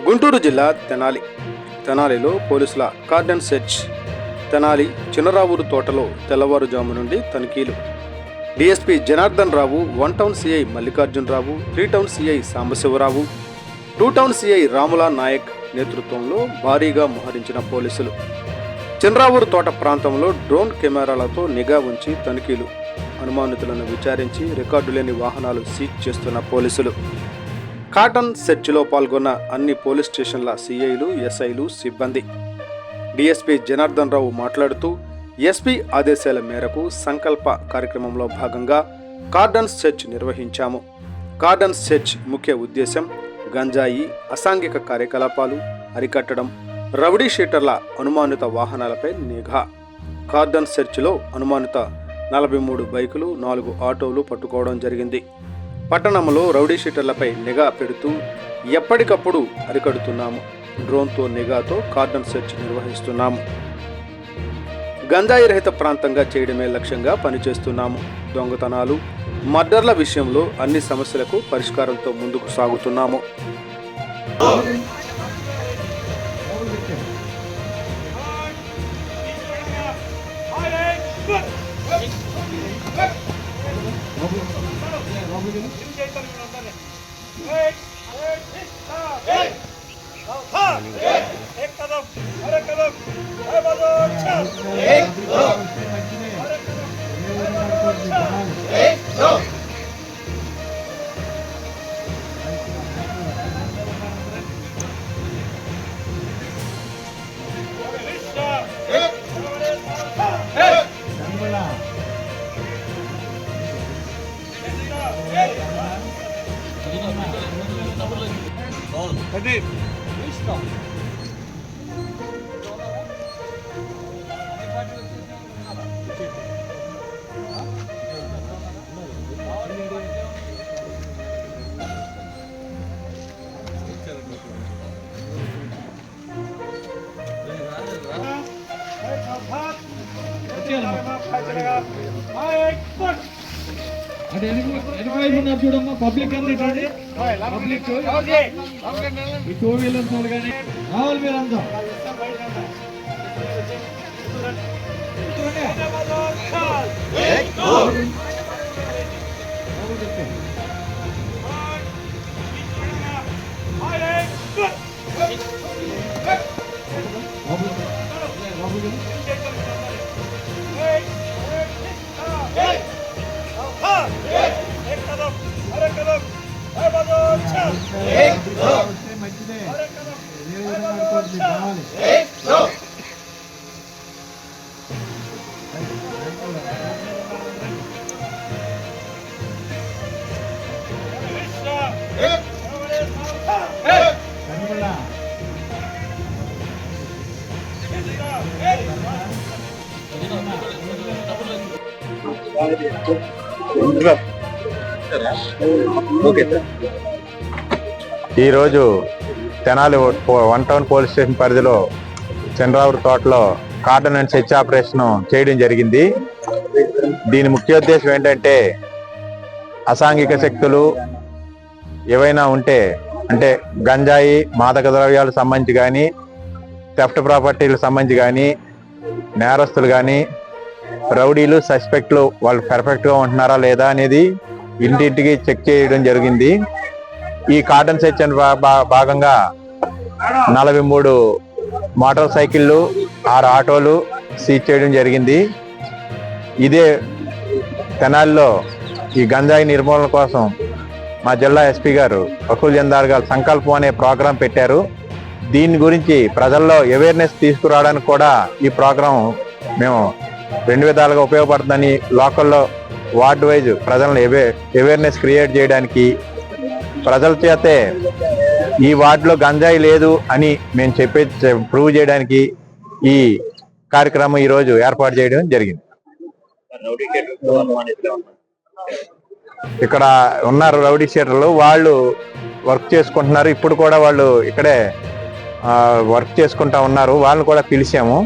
గుంటూరు జిల్లా తెనాలిలో పోలీసుల కార్డన్ సెర్చ్. తెనాలి చిన్నరావూరు తోటలో తెల్లవారుజాము నుండి తనిఖీలు. DSP Janardhan Rao, 1 town CI Mallikarjunarao, 3 town CI Sambasivarao, 2 town CI రాములా నాయక్ నేతృత్వంలో భారీగా మోహరించిన పోలీసులు చిన్నరావూరు తోట ప్రాంతంలో డ్రోన్ కెమెరాలతో నిఘా ఉంచి తనిఖీలు. అనుమానితులను విచారించి రికార్డు లేని వాహనాలు సీజ్ చేస్తున్న పోలీసులు. కార్డన్ సెర్చ్లో పాల్గొన్న అన్ని పోలీస్ స్టేషన్ల సిఐలు, ఎస్ఐలు, సిబ్బంది. డీఎస్పీ జనార్దన్ రావు మాట్లాడుతూ, ఎస్పీ ఆదేశాల మేరకు సంకల్ప కార్యక్రమంలో భాగంగా కార్డన్ సెర్చ్ నిర్వహించాము. కార్డన్ సెర్చ్ ముఖ్య ఉద్దేశం గంజాయి, అసాంఘిక కార్యకలాపాలు అరికట్టడం, రౌడీ షీటర్ల అనుమానిత వాహనాలపై నిఘా. కార్డన్ సెర్చ్లో అనుమానిత 43 బైకులు, 4 ఆటోలు పట్టుకోవడం జరిగింది. పట్టణంలో రౌడీ షీటర్లపై నిఘా పెడుతూ ఎప్పటికప్పుడు అరికడుతున్నాము. డ్రోన్తో నిఘాతో కార్డన్ సెర్చ్ నిర్వహిస్తున్నాము. గంజాయి రహిత ప్రాంతంగా చేయడమే లక్ష్యంగా పనిచేస్తున్నాము. దొంగతనాలు, మర్డర్ల విషయంలో అన్ని సమస్యలకు పరిష్కారంతో ముందుకు సాగుతున్నాము. చూడమ్మా, పబ్లిక్ అంతా పబ్లిక్ 2 వీలర్స్ కానీ రావాలి మీరంతా. ఈరోజు తెనాలి 1 టౌన్ పోలీస్ స్టేషన్ పరిధిలో చిన్నరావూరు తోటలో కార్డన్ అండ్ సెర్చ్ ఆపరేషన్ చేయడం జరిగింది. దీని ముఖ్య ఉద్దేశం ఏంటంటే అసాంఘిక శక్తులు ఏవైనా ఉంటే, అంటే గంజాయి, మాదక ద్రవ్యాలకు సంబంధించి కానీ, థెఫ్ట్ ప్రాపర్టీలకు సంబంధించి కానీ, నేరస్తులు కానీ, రౌడీలు, సస్పెక్ట్లు వాళ్ళు పర్ఫెక్ట్గా ఉంటున్నారా లేదా అనేది ఇంటింటికి చెక్ చేయడం జరిగింది. ఈ కార్డన్ సెర్చ్ భాగంగా 43 మోటార్ సైకిళ్ళు, 6 ఆటోలు సీజ్ చేయడం జరిగింది. ఇదే తెనాలిలో ఈ గంజాయి నిర్మూలన కోసం మా జిల్లా ఎస్పీ గారు బకుల్ జందార్ గారు సంకల్పం అనే ప్రోగ్రాం పెట్టారు. దీని గురించి ప్రజల్లో అవేర్నెస్ తీసుకురావడానికి కూడా ఈ ప్రోగ్రాం మేము 2 విధాలుగా ఉపయోగపడుతుందని, లోకల్లో వార్డ్ వైజ్ ప్రజలను అవేర్నెస్ క్రియేట్ చేయడానికి, ప్రజల చేతే ఈ వార్డులో గంజాయి లేదు అని మేము ప్రూవ్ చేయడానికి ఈ కార్యక్రమం ఈరోజు ఏర్పాటు చేయడం జరిగింది. ఇక్కడ ఉన్నారు రౌడీ షీటర్లు, వాళ్ళు వర్క్ చేసుకుంటున్నారు. ఇప్పుడు కూడా వాళ్ళు ఇక్కడే వర్క్ చేసుకుంటా ఉన్నారు. వాళ్ళని కూడా పిలిచాము.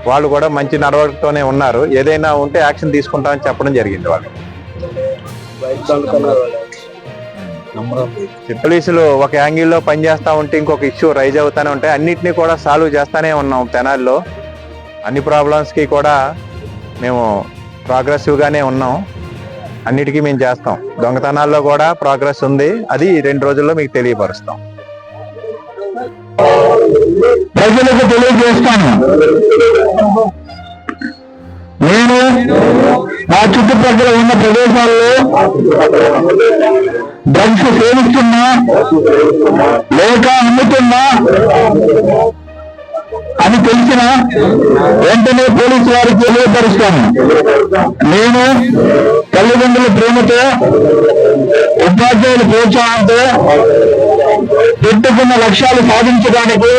వాళ్ళు కూడా మంచి నడవడికతోనే ఉన్నారు. ఏదైనా ఉంటే యాక్షన్ తీసుకుంటామని చెప్పడం జరిగింది. వాళ్ళు పోలీసులు ఒక యాంగిల్లో పనిచేస్తూ ఉంటే ఇంకొక ఇష్యూ రైజ్ అవుతూనే ఉంటాయి. అన్నిటినీ కూడా సాల్వ్ చేస్తూనే ఉన్నాం. తెనాలిలో అన్ని ప్రాబ్లమ్స్కి కూడా మేము ప్రోగ్రెసివ్గానే ఉన్నాం. అన్నిటికీ మేము చేస్తాం. దొంగతనాల్లో కూడా ప్రోగ్రెస్ ఉంది. అది 2 రోజుల్లో మీకు తెలియపరుస్తాం. ప్రజలకు తెలియజేస్తాను, నేను నా చుట్టుపక్కల ఉన్న ప్రదేశాల్లో డ్రగ్స్ సేవిస్తున్నా లేక అమ్ముతున్నా అని తెలిసిన వెంటనే పోలీసు వారికి తెలియపరుస్తాను. నేను తల్లిదండ్రుల ప్రేమతో, ఉపాధ్యాయుల ప్రోత్సాహంతో పెట్టుకున్న లక్ష్యాలు సాధించడానికి,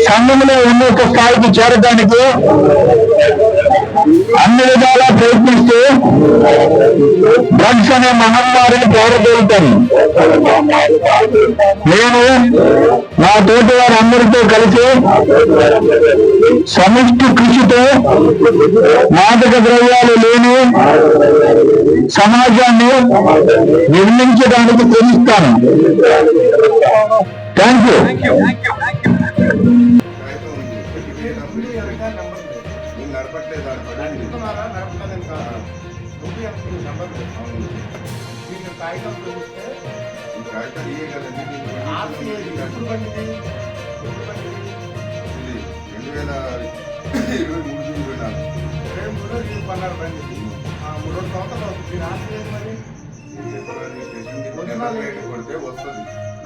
సంఘంలో ఉన్నత స్థాయికి చేరడానికి అన్ని విధాలా ప్రయత్నిస్తూ డ్రగ్స్ అనే మహమ్మారిని పారదోలుతాను. నేను నా తోటి వారందరితో కలిసి సమిష్టి కృషితో మాదక ద్రవ్యాలు లేని సమాజాన్ని నిర్మించడానికి శ్రమిస్తాను. Thank you.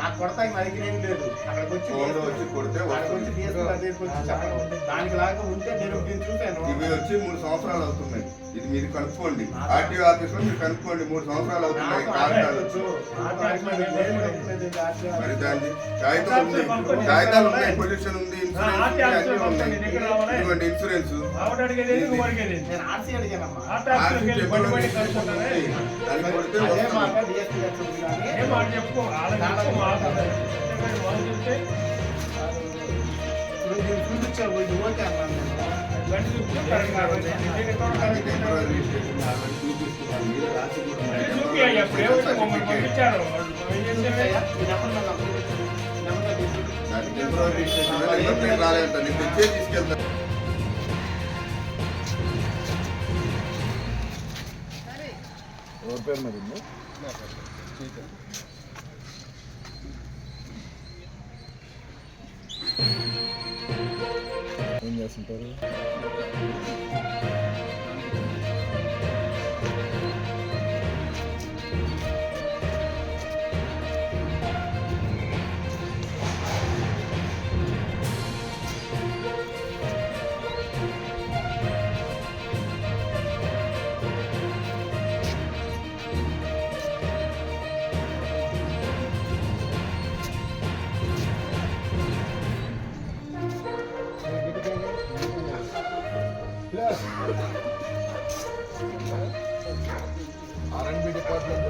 నాకు కొడతా మా దగ్గర ఏం లేదు. అక్కడికి వచ్చి కొడితే దానికి లాగా ఉంటే నేను చూశాను. ఇవి వచ్చి 3 సంవత్సరాలు అవుతున్నాయి. ఇది మీరు కనుక్కోండి, ఆర్టీఓ ఆఫీస్ లో మీరు కనుక్కోండి. 3 సంవత్సరాలు అవుతున్నాయి. మరి దాన్ని కాగితాలు ఉన్నాయి, పొల్యూషన్ ఉంది, ఇటువంటి ఇన్సూరెన్స్ రాలేదంట. నేను తెచ్చే తీసుకెళ్తాను. ఎవరి పేరు మీద ఉంది? ఏం చేస్తుంటారు? R&B డిపార్ట్మెంట్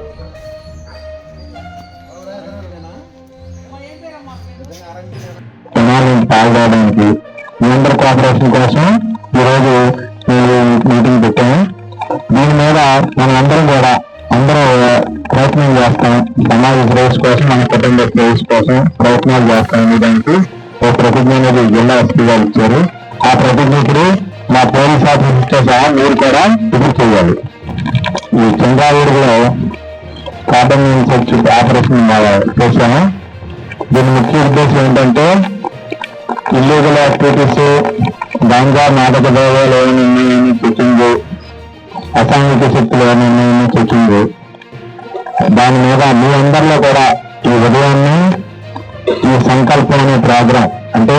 పాల్గొనడానికి మీ అందరి కోఆపరేషన్ కోసం ఈరోజు మీటింగ్ పెట్టాము. దీని మీద మనందరం కూడా అందరూ ప్రయత్నం చేస్తాం. సమాజ శ్రేయస్ కోసం, మన కుటుంబ శ్రేయస్ కోసం ప్రయత్నాలు చేస్తాం. దానికి ఒక ప్రతిజ్ఞ అనేది జిల్లా ఎస్పీ గారు ఇచ్చారు. ఆ ప్రతిజ్ఞకి మా పోలీస్ ఆఫీసర్తో సహా మీరు కూడా ఇది చేయాలి. ఈ చంద్రావూరులో కార్డన్ సెర్చ్ ఆపరేషన్ చేశాము. దీని ముఖ్య ఉద్దేశం ఏంటంటే ఇల్లీగల్ యాక్టివిటీస్, గంజా, మాదక ద్రవ్యాలు ఏమైనా ఉన్నాయని చెప్పింది, అసాంఘిక శక్తులు ఏమైనా ఉన్నాయని చెప్పింది. దాని మీద మీ అందరిలో కూడా ఈ ఉదయాన్నే ఈ సంకల్పం అనే ప్రోగ్రాం, అంటే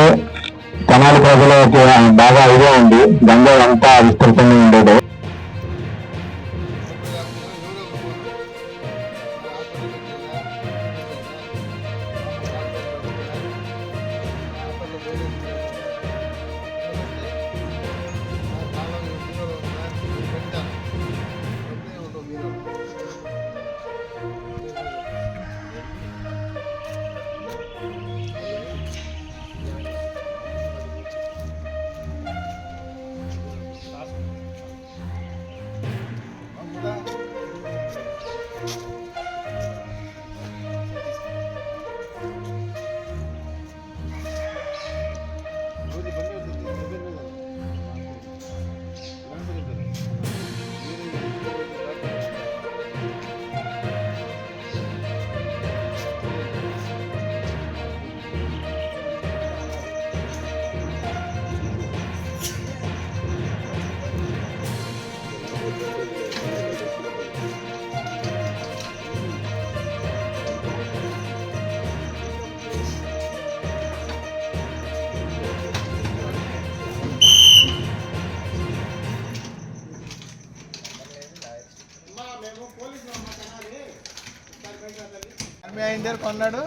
తెనాలి ప్రజలకి బాగా ఐడియా ఉంది గంజా ఎంత విస్తృతంగా ఉండేది. పేరు కొన్నాడు,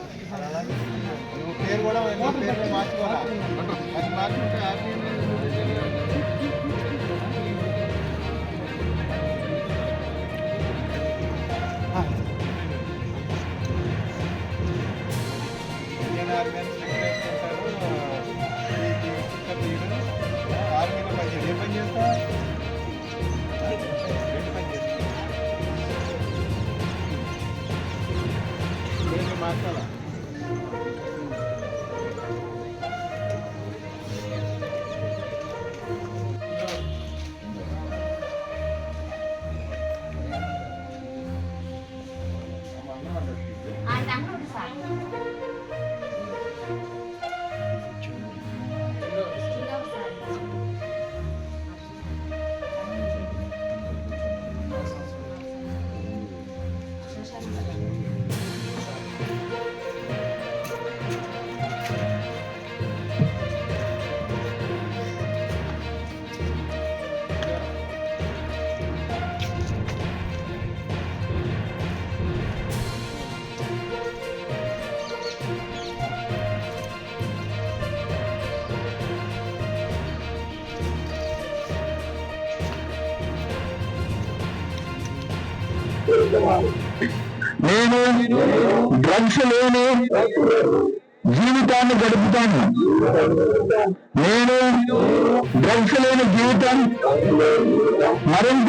నువ్వు పేరు కూడా పేరు మార్చుకోవాలా, మార్చుకుంటే హ్యాపీ. ఆర్మీలో పనిచేసి ఏ పని చేస్తా, పని చేస్తా మార్చాలా. నేను డ్రగ్స్ లేని జీవితాన్ని గడుపుతాను. నేను డ్రగ్స్ లేని జీవితం మరింత